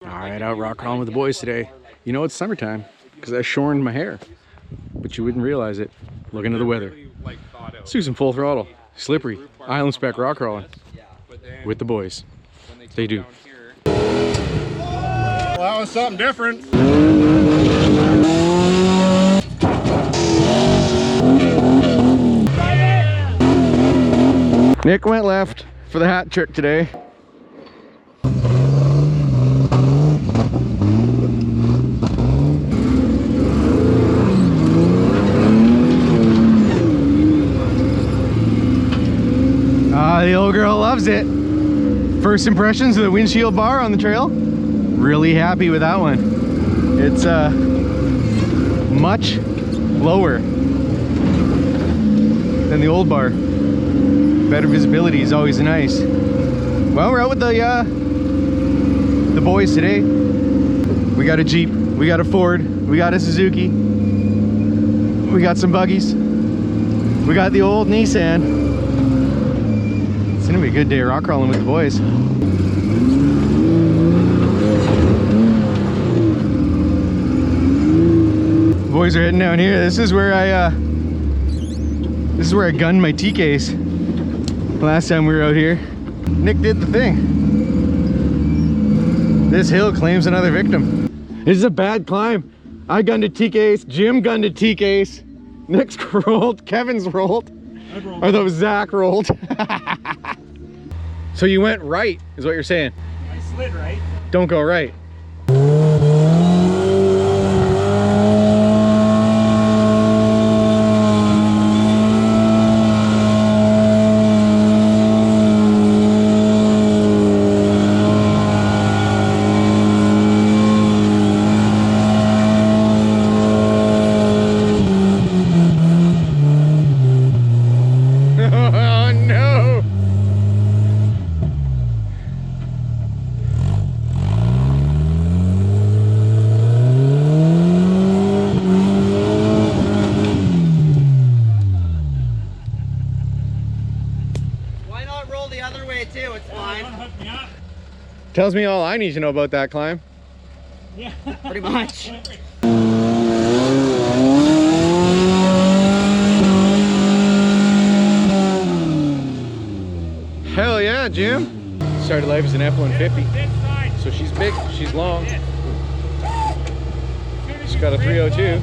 All right, out rock crawling with the boys today. You know it's summertime because I shorned my hair, but you wouldn't realize it. Look into the weather. Let's do some full throttle, slippery, island spec rock crawling with the boys. They do. Well, that was something different. Nick went left for the hat trick today. The old girl loves it. First impressions of the windshield bar on the trail. Really happy with that one. It's much lower than the old bar. Better visibility is always nice. Well, we're out with the boys today. We got a Jeep, we got a Ford, we got a Suzuki, we got some buggies, we got the old Nissan. It's gonna be a good day rock crawling with the boys. The boys are heading down here. This is where I gunned my T case last time we were out here. Nick did the thing. This hill claims another victim. This is a bad climb. I gunned a T case, Jim gunned a T case, Nick's rolled, Kevin's rolled. Or though Zach rolled. So you went right, is what you're saying? I slid right. Don't go right. Tells me all I need to know about that climb. Yeah, pretty much. Hell yeah, Jim. Started life as an F-150. So she's big, she's long. She's got a 302.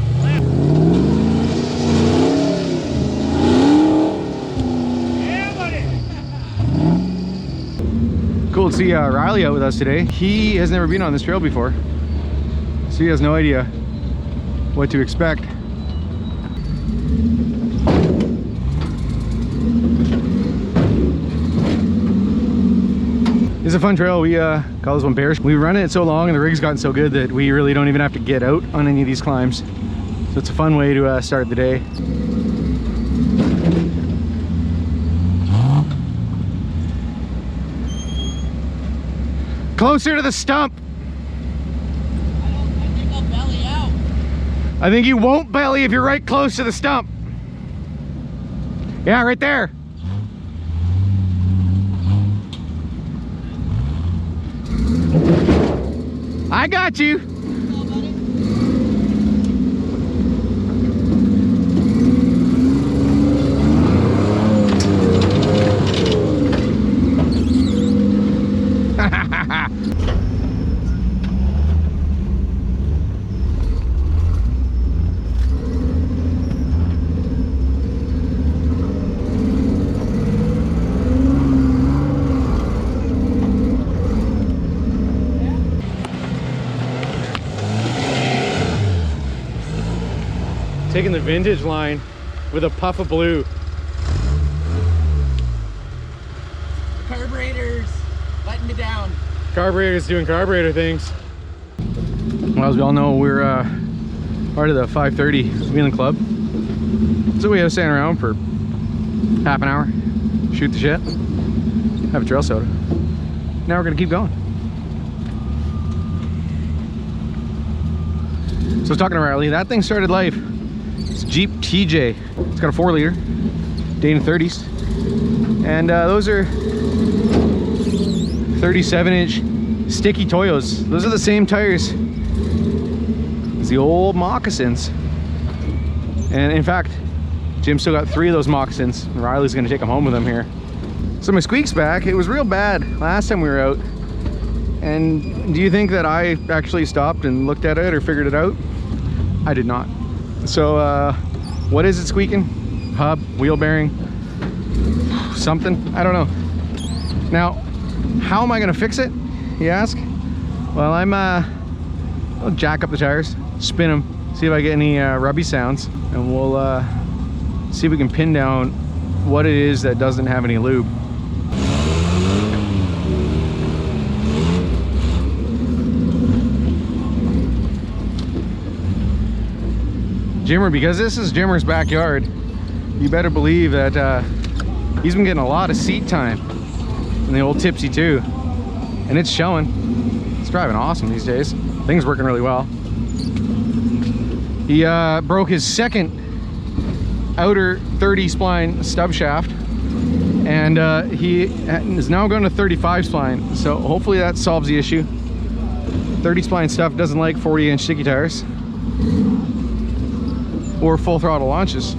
Cool to see Riley out with us today. He has never been on this trail before, so he has no idea what to expect. It's a fun trail. We call this one Bears. We run it so long and the rig's gotten so good that we really don't even have to get out on any of these climbs. So it's a fun way to start the day. Closer to the stump. I think I'll belly out. I think you won't belly if you're right close to the stump. Yeah, right there. I got you. Taking the vintage line with a puff of blue. Carburetor's letting me down. Carburetor's doing carburetor things. Well, as we all know, we're part of the 530 Wheeling Club. So we have to stand around for half an hour, shoot the shit, have a trail soda. Now we're gonna keep going. So I was talking to Riley, that thing started life. It's Jeep TJ. It's got a 4-liter, Dana 30s. And those are 37-inch sticky Toyos. Those are the same tires as the old moccasins. And in fact, Jim still got 3 of those moccasins, and Riley's gonna take them home with him here. So my squeak's back. It was real bad last time we were out. And do you think that I actually stopped and looked at it or figured it out? I did not. So what is it squeaking? Hub, wheel bearing, something? I don't know. Now, how am I gonna fix it, you ask? Well, I'll jack up the tires, spin them, see if I get any rubby sounds, and we'll see if we can pin down what it is that doesn't have any lube. Jimmer, because this is Jimmer's backyard, you better believe that he's been getting a lot of seat time in the old Tipsy Two, and it's showing. It's driving awesome these days. Things working really well. He broke his second outer 30 spline stub shaft, and he is now going to 35 spline, so hopefully that solves the issue. 30 spline stuff doesn't like 40-inch sticky tires or full throttle launches.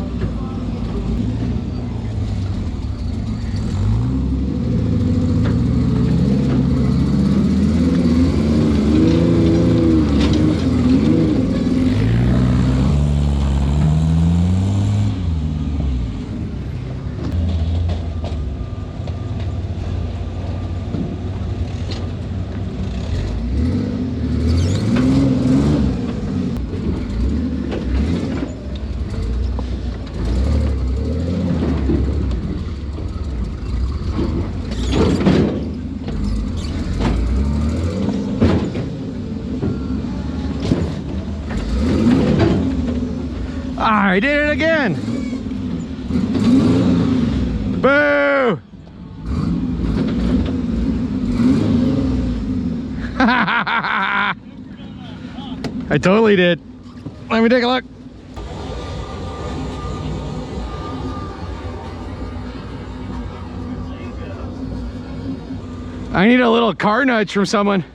I did it again! Boo! I totally did. Let me take a look. I need a little car nudge from someone.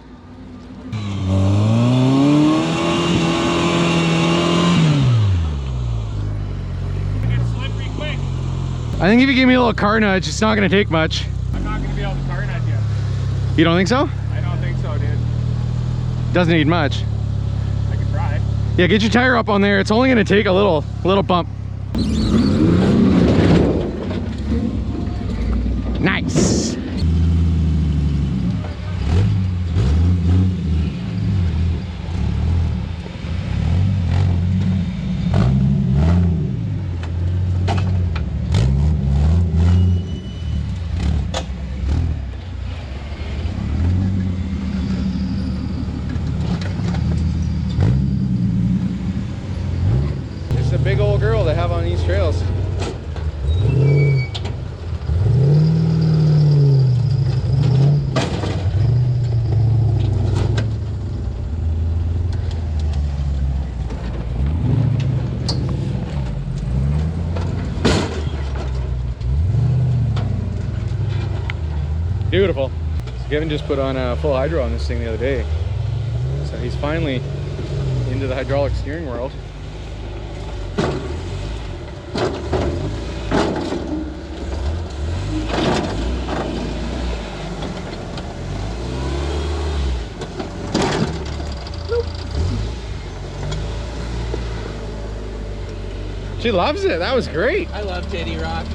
I think if you give me a little car nudge, it's not going to take much. I'm not going to be able to car nudge you. You don't think so? I don't think so, dude. Doesn't need much. I can try. Yeah, get your tire up on there. It's only going to take a little bump. Nice. A big old girl to have on these trails. Beautiful. So Kevin just put on a full hydro on this thing the other day, so he's finally into the hydraulic steering world. She loves it. That was great. I love Titty Rock.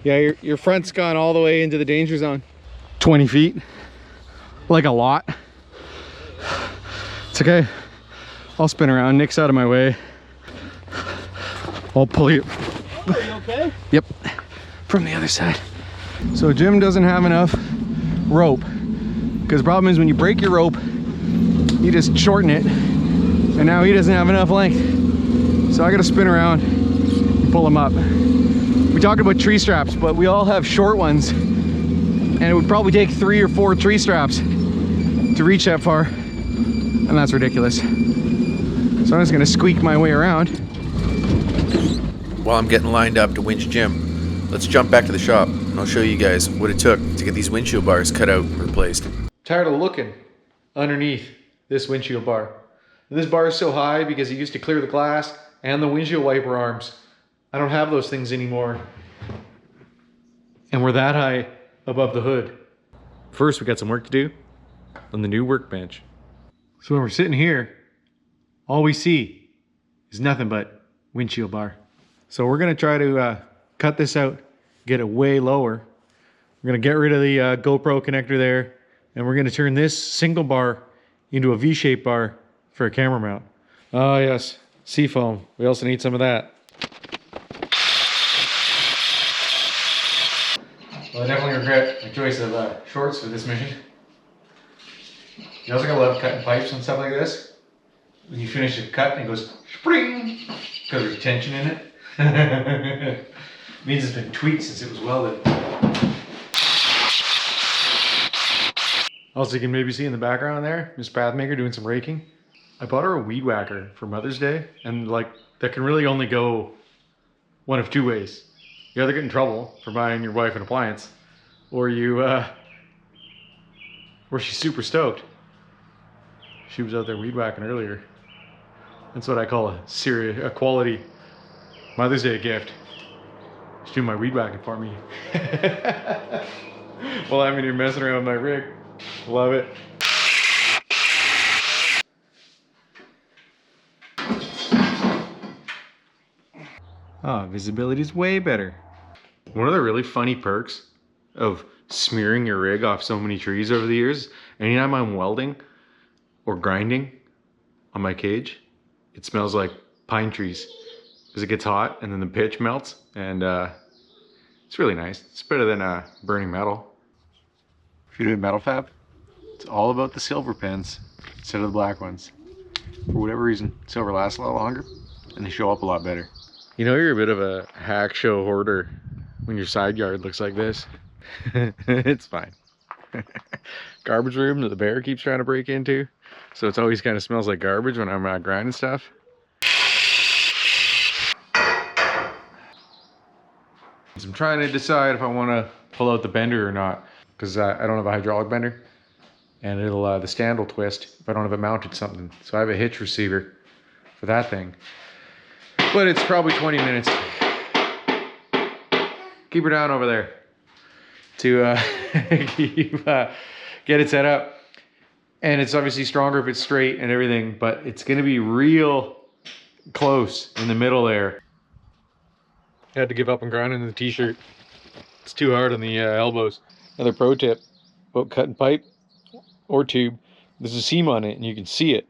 Yeah, your front's gone all the way into the danger zone. 20 feet, like a lot. It's okay. I'll spin around. Nick's out of my way. I'll pull you. Are you okay? Yep, from the other side. So Jim doesn't have enough rope, because the problem is when you break your rope, he just shortened it, and now he doesn't have enough length. So I gotta spin around and pull him up. We talked about tree straps, but we all have short ones, and it would probably take 3 or 4 tree straps to reach that far, and that's ridiculous. So I'm just gonna squeak my way around. While I'm getting lined up to winch Jim, let's jump back to the shop and I'll show you guys what it took to get these windshield bars cut out and replaced. Tired of looking underneath this windshield bar. This bar is so high because it used to clear the glass and the windshield wiper arms. I don't have those things anymore. And we're that high above the hood. First, we got some work to do on the new workbench. So when we're sitting here, all we see is nothing but windshield bar. So we're gonna try to cut this out, get it way lower. We're gonna get rid of the GoPro connector there, and we're gonna turn this single bar into a V-shaped bar for a camera mount. Oh yes, seafoam. We also need some of that. Well, I definitely regret my choice of shorts for this mission. You also gotta love cutting pipes and stuff like this. When you finish a cut and it goes spring, because there's tension in it. Means it's been tweaked since it was welded. Also, you can maybe see in the background there, Miss Pathmaker doing some raking. I bought her a weed whacker for Mother's Day, and like that can really only go one of 2 ways. You either get in trouble for buying your wife an appliance, or you, or she's super stoked. She was out there weed whacking earlier. That's what I call a quality Mother's Day gift. She's doing my weed whacking for me. Well, I'm in here messing around with my rig. Love it. Oh, visibility is way better. One of the really funny perks of smearing your rig off so many trees over the years, anytime I'm welding or grinding on my cage, it smells like pine trees because it gets hot and then the pitch melts, and it's really nice. It's better than burning metal. If you're doing metal fab, it's all about the silver pens instead of the black ones. For whatever reason, silver lasts a lot longer and they show up a lot better. You know you're a bit of a hack show hoarder when your side yard looks like this. It's fine. Garbage room that the bear keeps trying to break into, so it's always kind of smells like garbage when I'm grinding stuff. So I'm trying to decide if I want to pull out the bender or not, because I don't have a hydraulic bender, and it'll the stand will twist if I don't have it mounted to something. So I have a hitch receiver for that thing, but it's probably 20 minutes. Keep her down over there to get it set up. And it's obviously stronger if it's straight and everything, but it's gonna be real close in the middle there. I had to give up on grinding the t-shirt. It's too hard on the elbows. Another pro tip about cutting pipe or tube, there's a seam on it and you can see it.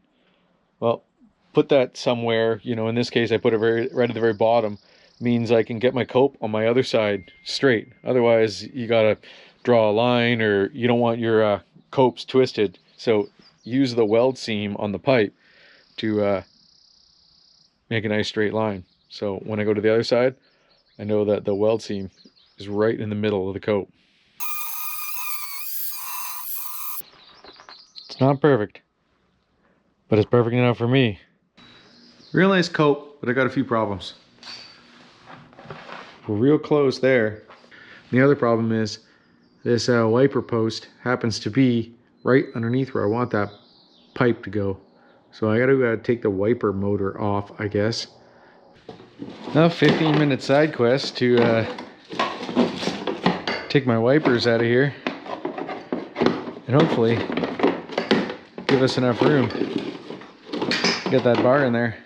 Well, put that somewhere, you know, in this case I put it right at the very bottom. Means I can get my cope on my other side straight. Otherwise you gotta draw a line, or you don't want your copes twisted. So use the weld seam on the pipe to make a nice straight line. So when I go to the other side, I know that the weld seam is right in the middle of the cope. It's not perfect, but it's perfect enough for me. Real nice cope, but I got a few problems. We're real close there. The other problem is this wiper post happens to be right underneath where I want that pipe to go. So I gotta take the wiper motor off, I guess. Now 15-minute side quest to take my wipers out of here and hopefully give us enough room to get that bar in there.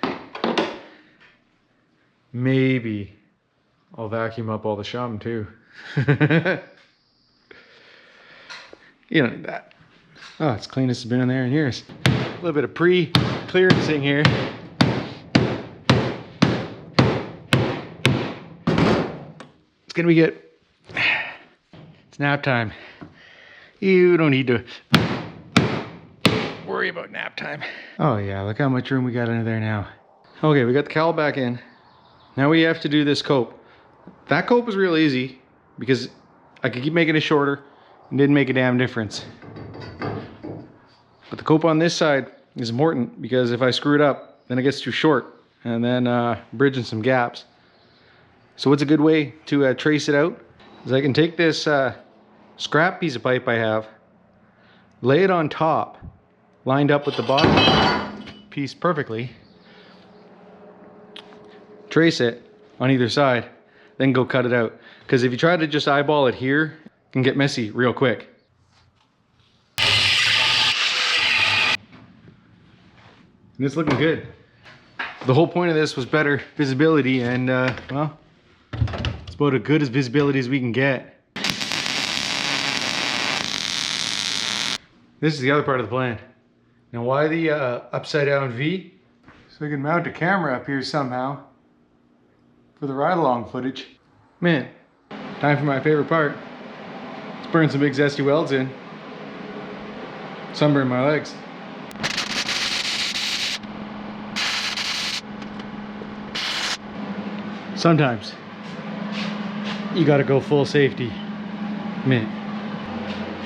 Maybe I'll vacuum up all the shum too. You don't need that. Oh, it's cleanest it's been in there in years. A little bit of pre-clearancing here. It's gonna be good. It's nap time. You don't need to worry about nap time. Oh yeah, look how much room we got under there now. Okay, we got the cowl back in. Now we have to do this cope. That cope was real easy because I could keep making it shorter and didn't make a damn difference. But the cope on this side is important because if I screw it up, then it gets too short and then bridging some gaps. So what's a good way to trace it out is I can take this scrap piece of pipe I have, lay it on top, lined up with the bottom piece perfectly, trace it on either side, then go cut it out. Because if you try to just eyeball it here, it can get messy real quick. And it's looking good. The whole point of this was better visibility, and well, it's about as good as visibility as we can get. This is the other part of the plan. Now why the upside down V? So I can mount a camera up here somehow for the ride along footage. Man, time for my favorite part. Let's burn some big zesty welds in. Sunburn my legs. Sometimes you gotta go full safety. Man,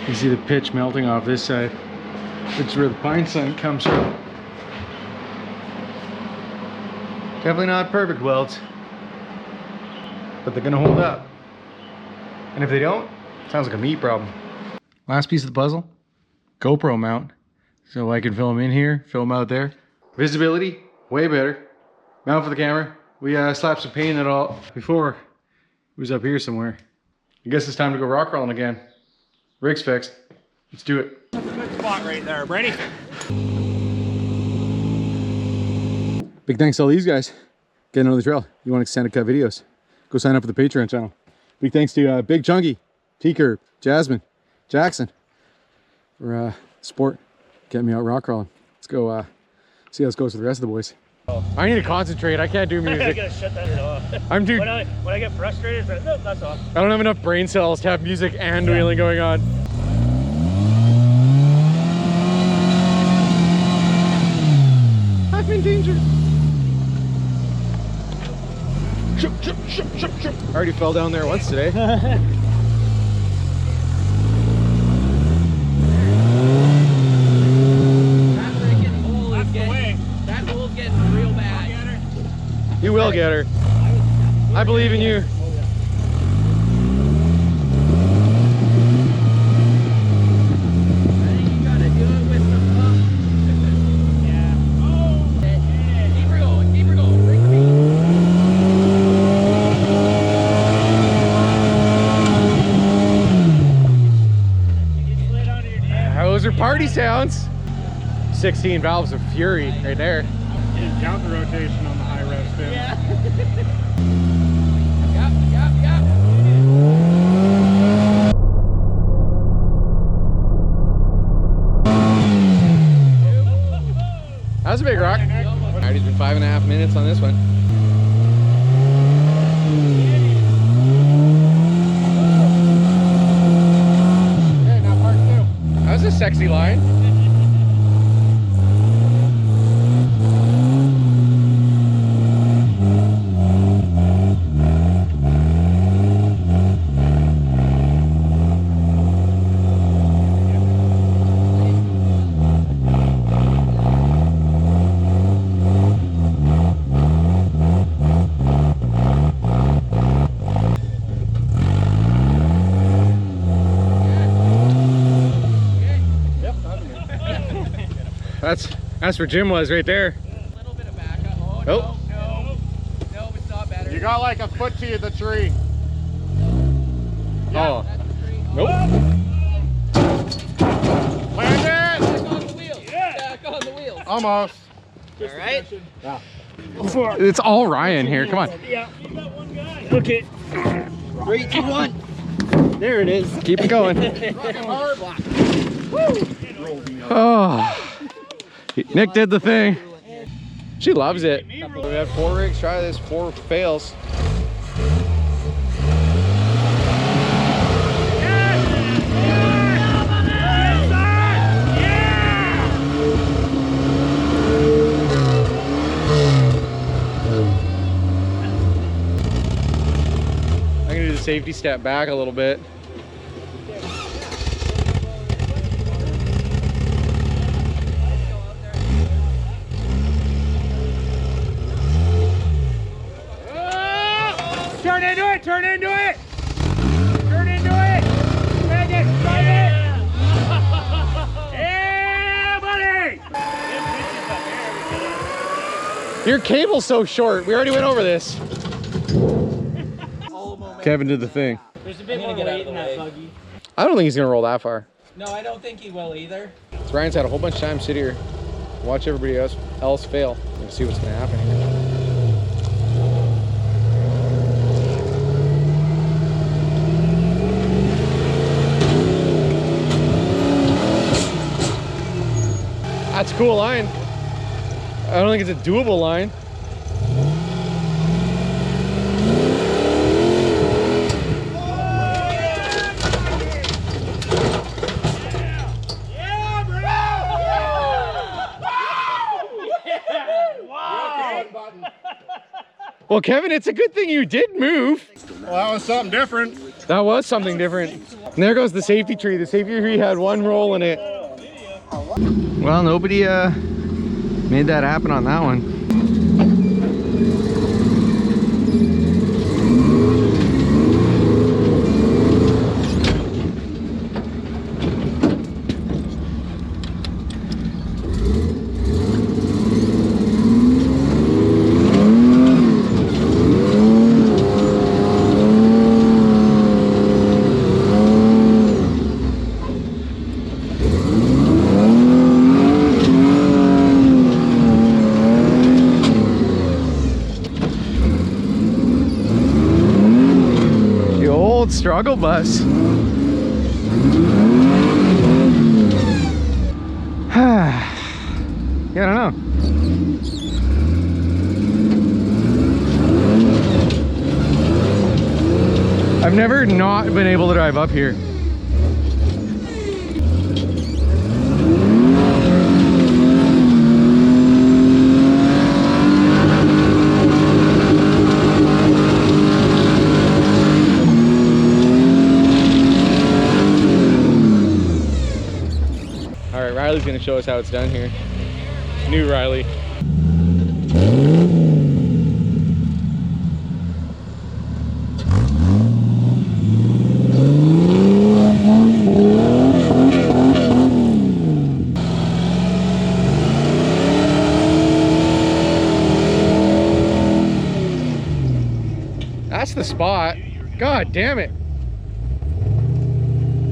you see the pitch melting off this side, which is where the pine sun comes from. Definitely not perfect welds, but they're gonna hold up. And if they don't, sounds like a me problem. Last piece of the puzzle, GoPro mount. So I can film in here, film out there. Visibility, way better. Mount for the camera. We slapped some paint in it all before. It was up here somewhere. I guess it's time to go rock crawling again. Rig's fixed. Let's do it. That's a good spot right there, Brady. Big thanks to all these guys getting on the trail. You want extended cut videos, go sign up for the Patreon channel. Big thanks to Big Chunky, T-Curb, Jasmine, Jackson for support, getting me out rock crawling. Let's go see how this goes with the rest of the boys. I need to concentrate. I can't do music. I gotta shut that off. I'm too. When I get frustrated, it's like, nope, that's off. I don't have enough brain cells to have music and wheeling going on. I'm in danger. I already fell down there once today. You will get her. I believe in you. Those are party sounds. 16 valves of fury right there. Yeah, count the rotation on the high rev spin. Yeah. Yep. That was a big rock. Alright, he's been 5.5 minutes on this one. Okay, now part 2. That was a sexy line. That's where Jim was right there. A little bit of backup. Oh, Oh. no, it's not better. You got like a foot to the tree. Oh. That's the tree. Nope. Land it! Back on the wheels. Yeah. Back on the wheels. Almost. All right. Yeah. It's all Ryan here. Come on. Yeah. You got one guy. Okay. 3, 2, 1. There it is. Keep it going. Hard. Oh. Nick did the thing. She loves it. We had 4 rigs try this, 4 fails. safety step back a little bit. Turn into it! Turn into it! Turn into it! Make it! Drive it! Yeah, buddy! Your cable's so short. We already went over this. Kevin did the thing. There's a bit more weight in that buggy. I don't think he's gonna roll that far. No, I don't think he will either. So Ryan's had a whole bunch of time sit here, watch everybody else fail, and see what's gonna happen here. That's a cool line. I don't think it's a doable line. Well, Kevin, it's a good thing you did move. Well, that was something different. That was something different. And there goes the safety tree. The safety tree had one roll in it. Well, nobody made that happen on that one. Struggle bus. Yeah, I don't know. I've never not been able to drive up here. Riley's gonna show us how it's done here. New Riley. That's the spot. God damn it.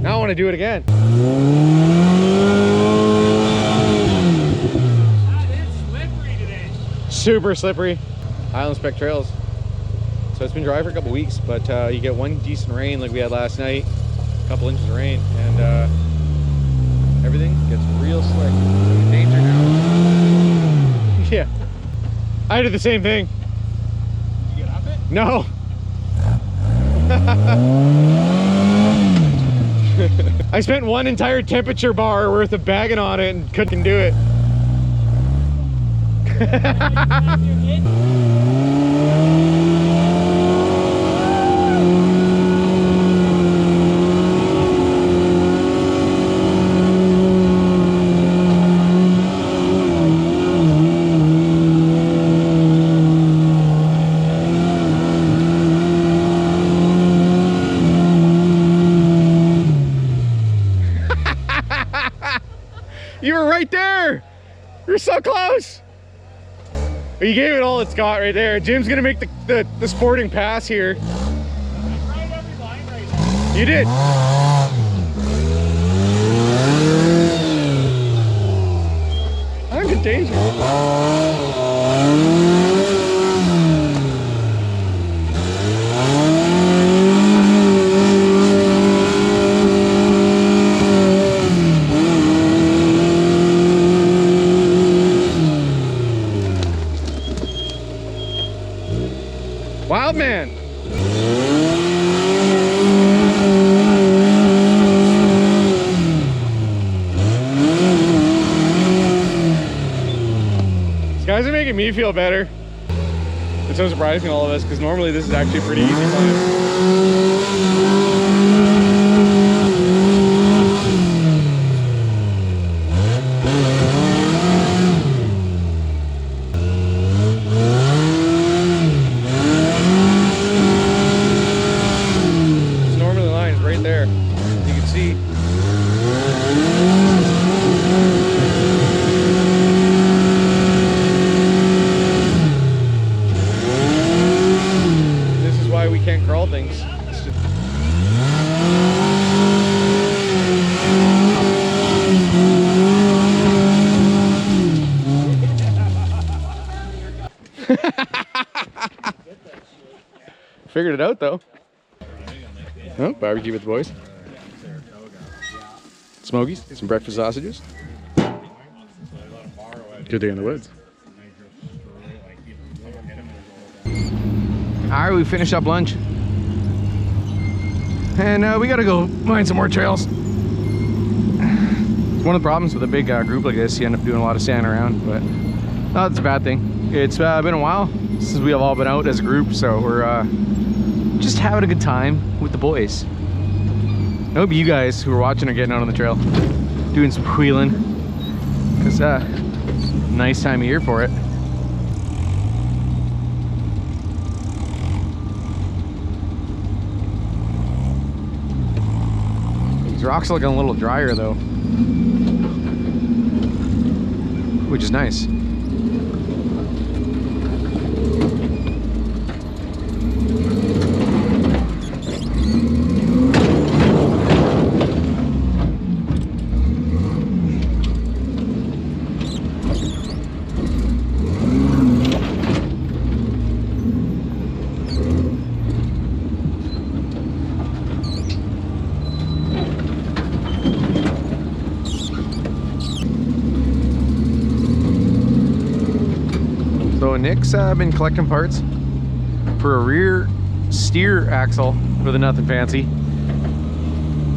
Now I want to do it again. Super slippery. Island Spec Trails. So it's been dry for a couple weeks, but you get one decent rain like we had last night, a couple inches of rain, and everything gets real slick. Danger now. Yeah. I did the same thing. Did you get up it? No. I spent one entire temperature bar worth of bagging on it and couldn't do it. You were right there. You're so close. You gave it all it's got right there. Jim's gonna make the sporting pass here. Right every line right now. You did. I'm in danger. Wild man. These guys are making me feel better. It's so surprising to all of us because normally this is actually a pretty easy climb. Figured it out though. Oh, barbecue with the boys. Smokies, some breakfast sausages. Good day in the woods. All right, we finished up lunch. And we gotta go find some more trails. One of the problems with a big group like this, you end up doing a lot of sand around, but not that's a bad thing. It's been a while since we have all been out as a group, so we're just having a good time with the boys. I hope you guys who are watching are getting out on the trail, doing some wheeling. It's a nice time of year for it. These rocks are looking a little drier though, which is nice. Nick's been collecting parts for a rear steer axle for the Nothing Fancy,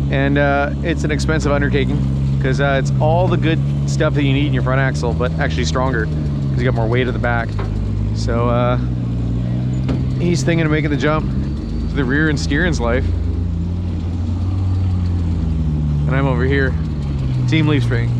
and it's an expensive undertaking because it's all the good stuff that you need in your front axle, but actually stronger because you got more weight at the back. So he's thinking of making the jump to the rear and steering's life, and I'm over here, Team Leaf Spring.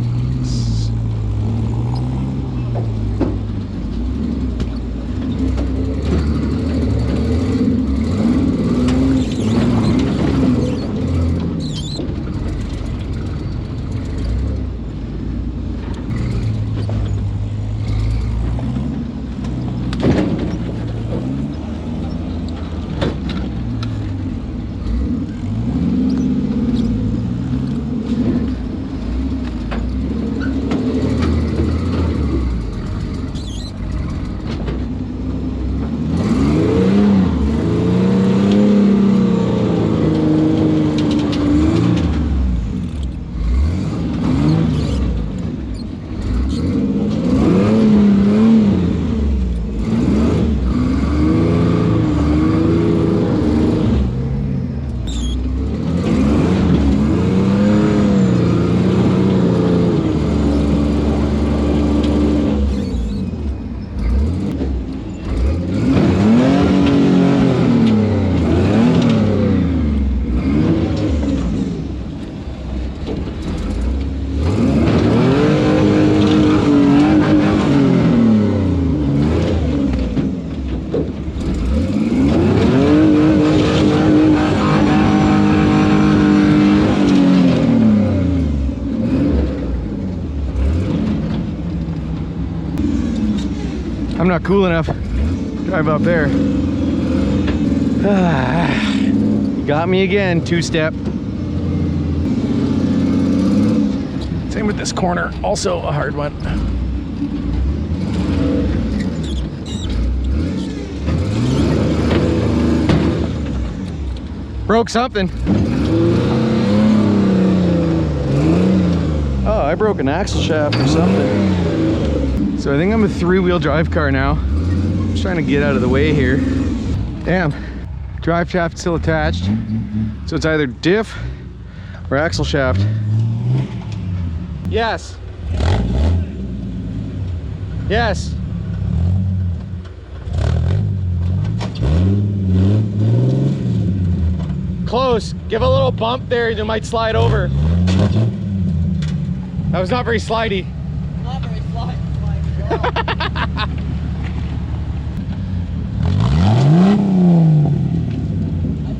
I'm not cool enough to drive up there. Got me again, two-step. Same with this corner, also a hard one. Broke something. Oh, I broke an axle shaft or something. So I think I'm a three-wheel drive car now. I'm just trying to get out of the way here. Damn, drive shaft still attached. So it's either diff or axle shaft. Yes. Yes. Close. Give a little bump there, you might slide over. That was not very slidey. Not very slidey. I'm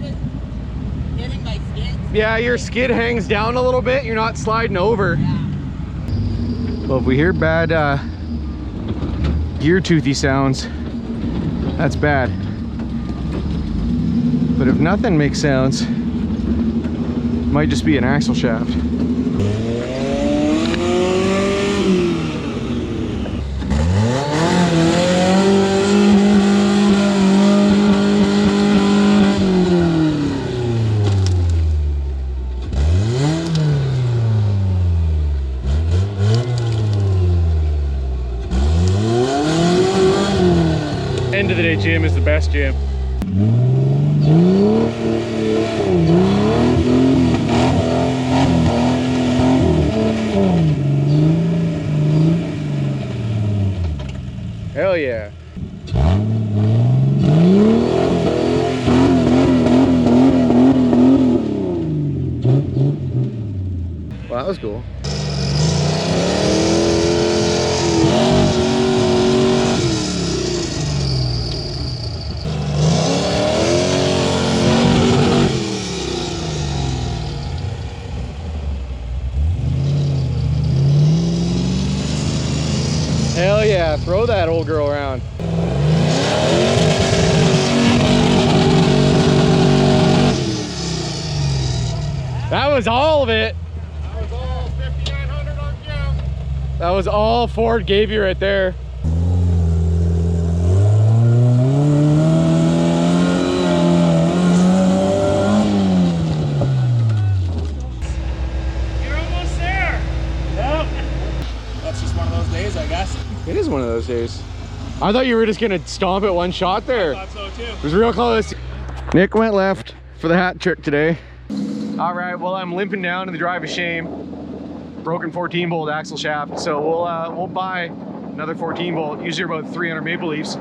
just hitting my skid. Yeah, your skid hangs down a little bit. You're not sliding over. Yeah. Well, if we hear bad gear toothy sounds, that's bad. But if nothing makes sounds, it might just be an axle shaft. End of the day Jim is the best Jim. Hell yeah. Wow, that was cool. Hell yeah, throw that old girl around. That was all of it. That was all 5,900 on Jim. That was all Ford gave you right there. You're almost there. Yep. That's just one of those days, I guess. It is one of those days. I thought you were just gonna stomp it one shot there. I thought so too. It was real close. Nick went left for the hat trick today. All right, well, I'm limping down to the drive of shame. Broken 14 bolt axle shaft. So we'll buy another 14 bolt, usually about 300 maple leaves.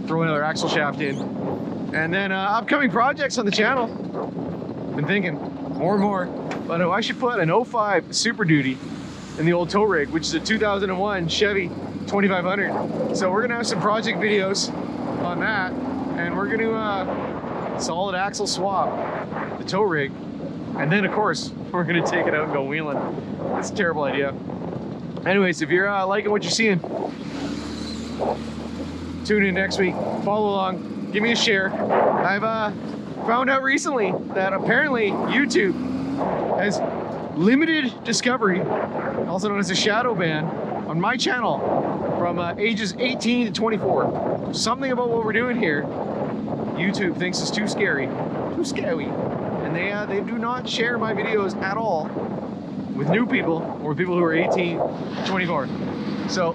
Throw another axle shaft in. And then upcoming projects on the channel. Been thinking more and more, but I should put an 05 Super Duty in the old tow rig, which is a 2001 Chevy 2500. So we're gonna have some project videos on that, and we're gonna solid axle swap the tow rig, and then of course we're gonna take it out and go wheeling. That's a terrible idea. Anyways, if you're liking what you're seeing, tune in next week, follow along, give me a share. I've found out recently that apparently YouTube has limited discovery, also known as a shadow ban, on my channel from ages 18 to 24. Something about what we're doing here, YouTube thinks is too scary, and they do not share my videos at all with new people or people who are 18 to 24. So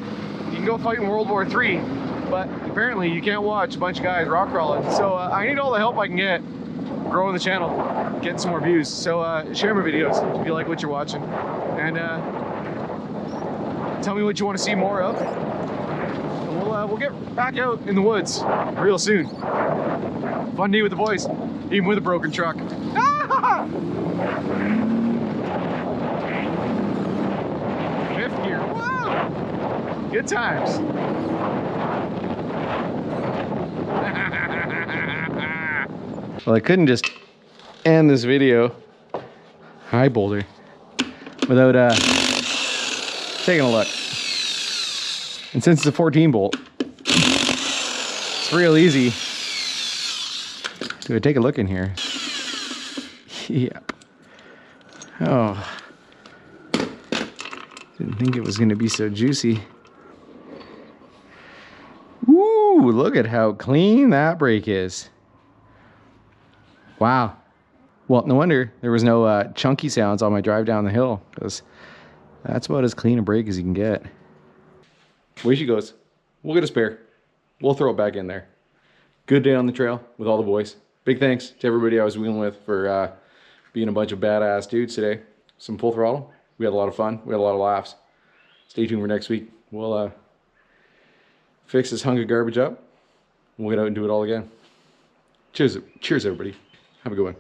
you can go fight in World War III, but apparently you can't watch a bunch of guys rock crawling. So I need all the help I can get growing the channel, getting some more views. So share my videos if you like what you're watching, and tell me what you want to see more of. And we'll get back out in the woods real soon. Fun day with the boys, even with a broken truck. Fifth gear, whoa! Good times. Well, I couldn't just end this video, hi Boulder, without taking a look. And since it's a 14 bolt, it's real easy. Do I take a look in here? Yeah. Oh. Didn't think it was gonna be so juicy. Woo, look at how clean that brake is. Wow. Well, no wonder there was no chunky sounds on my drive down the hill, because that's about as clean a brake as you can get. Away she goes. We'll get a spare. We'll throw it back in there. Good day on the trail with all the boys. Big thanks to everybody I was wheeling with for being a bunch of badass dudes today. Some full throttle. We had a lot of fun. We had a lot of laughs. Stay tuned for next week. We'll fix this hunk of garbage up. We'll get out and do it all again. Cheers, everybody. Have a good one.